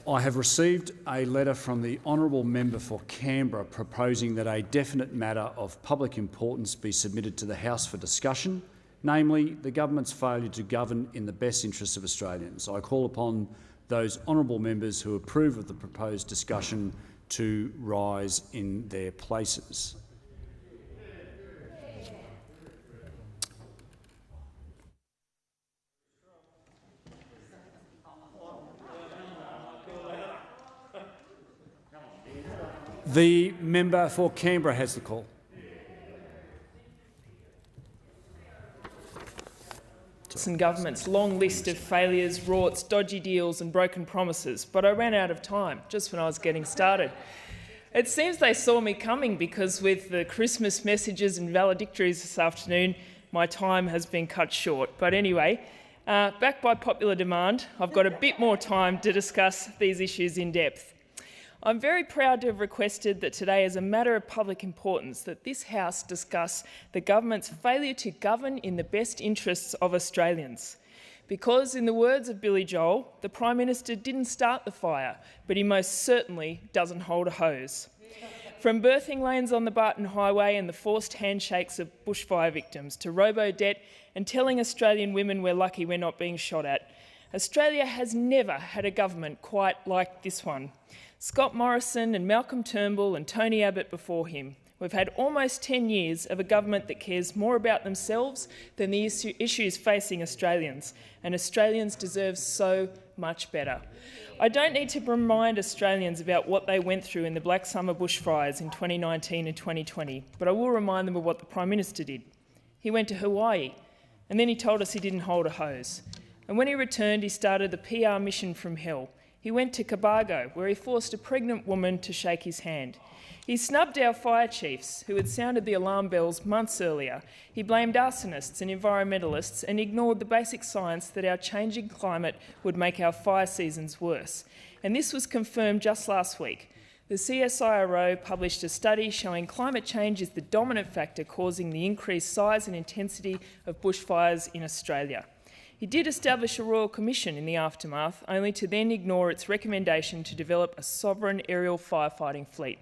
I have received a letter from the honourable member for Canberra proposing that a definite matter of public importance be submitted to the House for discussion, namely the government's failure to govern in the best interests of Australians. I call upon those honourable members who approve of the proposed discussion to rise in their places. The member for Canberra has the call. Government's long list of failures, rorts, dodgy deals and broken promises, but I ran out of time just when I was getting started. It seems they saw me coming because with the Christmas messages and valedictories this afternoon, my time has been cut short. But anyway, backed by popular demand, I've got a bit more time to discuss these issues in depth. I'm very proud to have requested that today, as a matter of public importance, that this House discuss the government's failure to govern in the best interests of Australians. Because, in the words of Billy Joel, the Prime Minister didn't start the fire, but he most certainly doesn't hold a hose. From birthing lanes on the Barton Highway and the forced handshakes of bushfire victims to robo-debt and telling Australian women we're lucky we're not being shot at, Australia has never had a government quite like this one. Scott Morrison and Malcolm Turnbull and Tony Abbott before him. We've had almost 10 years of a government that cares more about themselves than the issues facing Australians, and Australians deserve so much better. I don't need to remind Australians about what they went through in the Black Summer bushfires in 2019 and 2020, but I will remind them of what the Prime Minister did. He went to Hawaii, and then he told us he didn't hold a hose. And when he returned, he started the PR mission from hell. He went to Cobargo, where he forced a pregnant woman to shake his hand. He snubbed our fire chiefs, who had sounded the alarm bells months earlier. He blamed arsonists and environmentalists and ignored the basic science that our changing climate would make our fire seasons worse. And this was confirmed just last week. The CSIRO published a study showing climate change is the dominant factor causing the increased size and intensity of bushfires in Australia. He did establish a Royal Commission in the aftermath, only to then ignore its recommendation to develop a sovereign aerial firefighting fleet.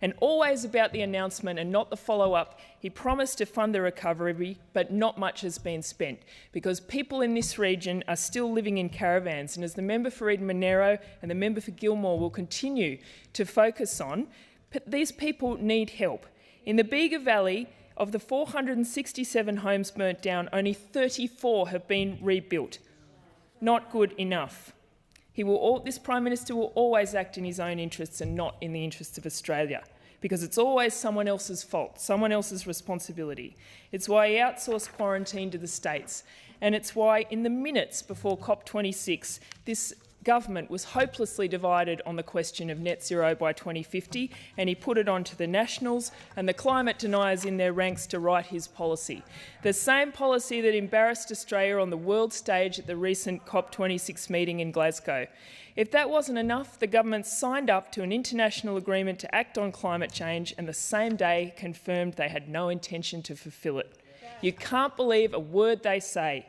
And always about the announcement and not the follow-up, he promised to fund the recovery, but not much has been spent, because people in this region are still living in caravans. And as the member for Eden-Monaro and the member for Gilmore will continue to focus on, these people need help. In the Bega Valley, of the 467 homes burnt down, only 34 have been rebuilt. Not good enough. This Prime Minister will always act in his own interests and not in the interests of Australia, because it's always someone else's fault, someone else's responsibility. It's why he outsourced quarantine to the states, and it's why in the minutes before COP26, this government was hopelessly divided on the question of net zero by 2050, and he put it onto the Nationals and the climate deniers in their ranks to write his policy. The same policy that embarrassed Australia on the world stage at the recent COP26 meeting in Glasgow. If that wasn't enough, the government signed up to an international agreement to act on climate change and the same day confirmed they had no intention to fulfil it. You can't believe a word they say.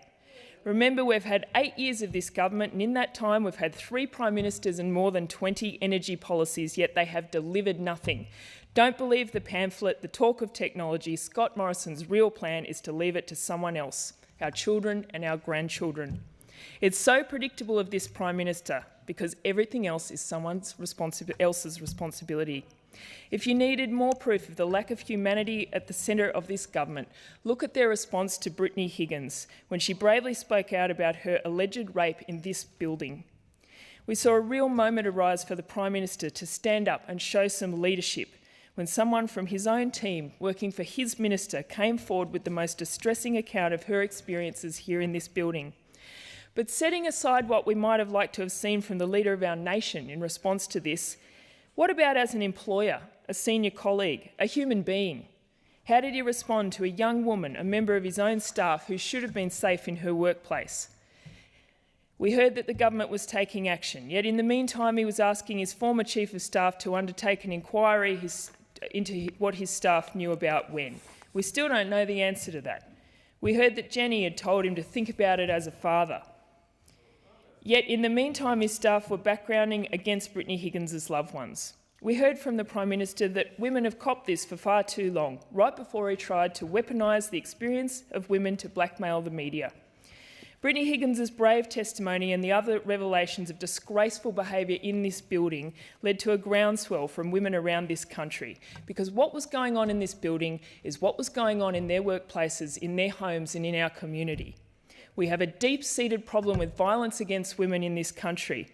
Remember, we've had 8 years of this government, and in that time we've had 3 Prime Ministers and more than 20 energy policies, yet they have delivered nothing. Don't believe the pamphlet, the talk of technology. Scott Morrison's real plan is to leave it to someone else, our children and our grandchildren. It's so predictable of this Prime Minister because everything else is someone else's responsibility. If you needed more proof of the lack of humanity at the centre of this government, look at their response to Brittany Higgins when she bravely spoke out about her alleged rape in this building. We saw a real moment arise for the Prime Minister to stand up and show some leadership when someone from his own team working for his minister came forward with the most distressing account of her experiences here in this building. But setting aside what we might have liked to have seen from the leader of our nation in response to this, what about as an employer, a senior colleague, a human being? How did he respond to a young woman, a member of his own staff, who should have been safe in her workplace? We heard that the government was taking action, yet in the meantime he was asking his former Chief of Staff to undertake an inquiry into what his staff knew about when. We still don't know the answer to that. We heard that Jenny had told him to think about it as a father. Yet in the meantime, his staff were backgrounding against Brittany Higgins' loved ones. We heard from the Prime Minister that women have copped this for far too long, right before he tried to weaponise the experience of women to blackmail the media. Brittany Higgins' brave testimony and the other revelations of disgraceful behaviour in this building led to a groundswell from women around this country, because what was going on in this building is what was going on in their workplaces, in their homes and in our community. We have a deep-seated problem with violence against women in this country.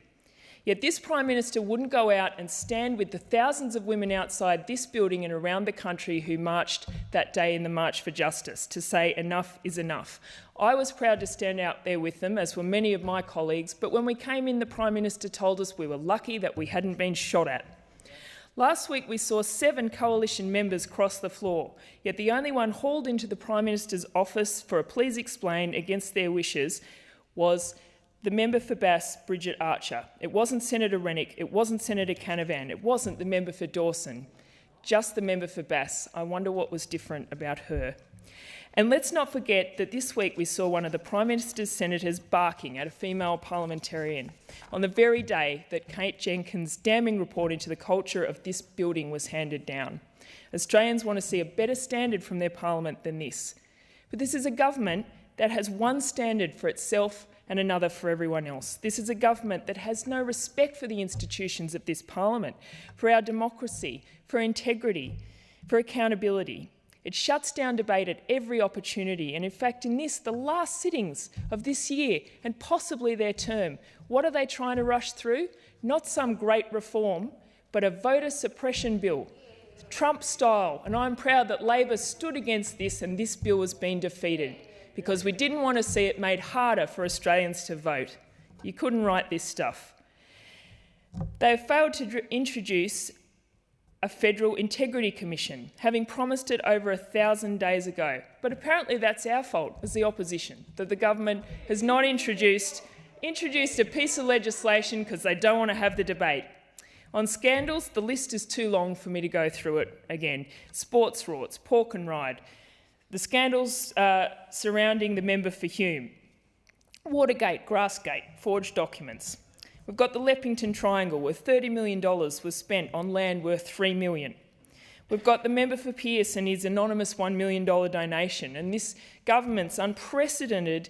Yet this Prime Minister wouldn't go out and stand with the thousands of women outside this building and around the country who marched that day in the March for Justice to say enough is enough. I was proud to stand out there with them, as were many of my colleagues, but when we came in, the Prime Minister told us we were lucky that we hadn't been shot at. Last week we saw 7 coalition members cross the floor, yet the only one hauled into the Prime Minister's office for a please explain against their wishes was the member for Bass, Bridget Archer. It wasn't Senator Rennick, it wasn't Senator Canavan, it wasn't the member for Dawson, just the member for Bass. I wonder what was different about her. And let's not forget that this week we saw one of the Prime Minister's senators barking at a female parliamentarian on the very day that Kate Jenkins' damning report into the culture of this building was handed down. Australians want to see a better standard from their parliament than this. But this is a government that has one standard for itself and another for everyone else. This is a government that has no respect for the institutions of this parliament, for our democracy, for integrity, for accountability. It shuts down debate at every opportunity, and in fact in this, the last sittings of this year and possibly their term, what are they trying to rush through? Not some great reform, but a voter suppression bill, Trump style, and I'm proud that Labor stood against this and this bill has been defeated, because we didn't want to see it made harder for Australians to vote. You couldn't write this stuff. They have failed to introduce a federal integrity commission, having promised it over 1,000 days ago. But apparently that's our fault as the opposition, that the government has not introduced a piece of legislation because they don't want to have the debate. On scandals, the list is too long for me to go through it again. Sports rorts, pork and ride, the scandals surrounding the member for Hume, Watergate, Grassgate, forged documents. We've got the Leppington Triangle, where $30 million was spent on land worth $3 million. We've got the member for Pearce and his anonymous $1 million donation, and this government's unprecedented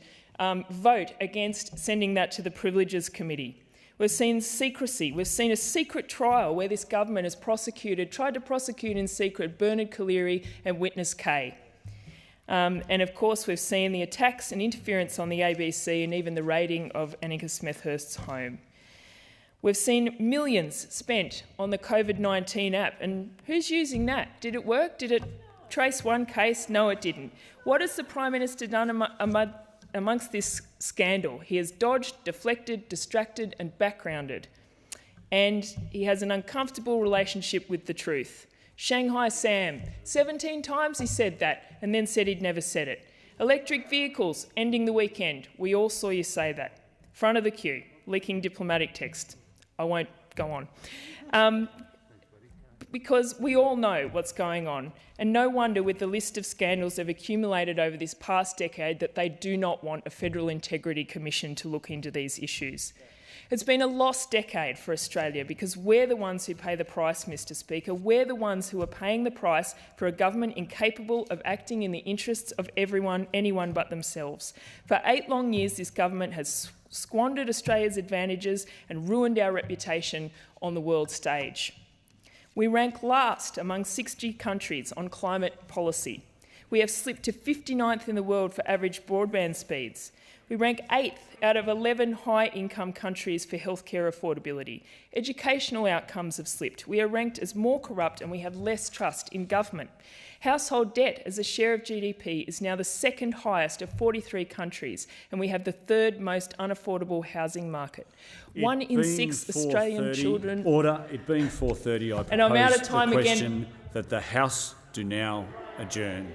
vote against sending that to the Privileges Committee. We've seen secrecy. We've seen a secret trial where this government has tried to prosecute in secret Bernard Collaery and witness K. And of course, we've seen the attacks and interference on the ABC and even the raiding of Annika Smethurst's home. We've seen millions spent on the COVID-19 app, and who's using that? Did it work? Did it trace one case? No, it didn't. What has the Prime Minister done amongst this scandal? He has dodged, deflected, distracted and backgrounded, and he has an uncomfortable relationship with the truth. Shanghai Sam, 17 times he said that and then said he'd never said it. Electric vehicles, ending the weekend. We all saw you say that. Front of the queue, leaking diplomatic text. I won't go on. Because we all know what's going on, and no wonder with the list of scandals they've accumulated over this past decade that they do not want a Federal Integrity Commission to look into these issues. It's been a lost decade for Australia because we're the ones who pay the price, Mr Speaker. We're the ones who are paying the price for a government incapable of acting in the interests of anyone but themselves. For 8 long years, this government has squandered Australia's advantages and ruined our reputation on the world stage. We rank last among 60 countries on climate policy. We have slipped to 59th in the world for average broadband speeds. We rank 8th out of 11 high-income countries for healthcare affordability. Educational outcomes have slipped. We are ranked as more corrupt and we have less trust in government. Household debt as a share of GDP is now the 2nd highest of 43 countries, and we have the 3rd most unaffordable housing market. 1 in 6 Australian children... Order. It being 4:30, I propose and I'm out of time the question again. that the House do now adjourn.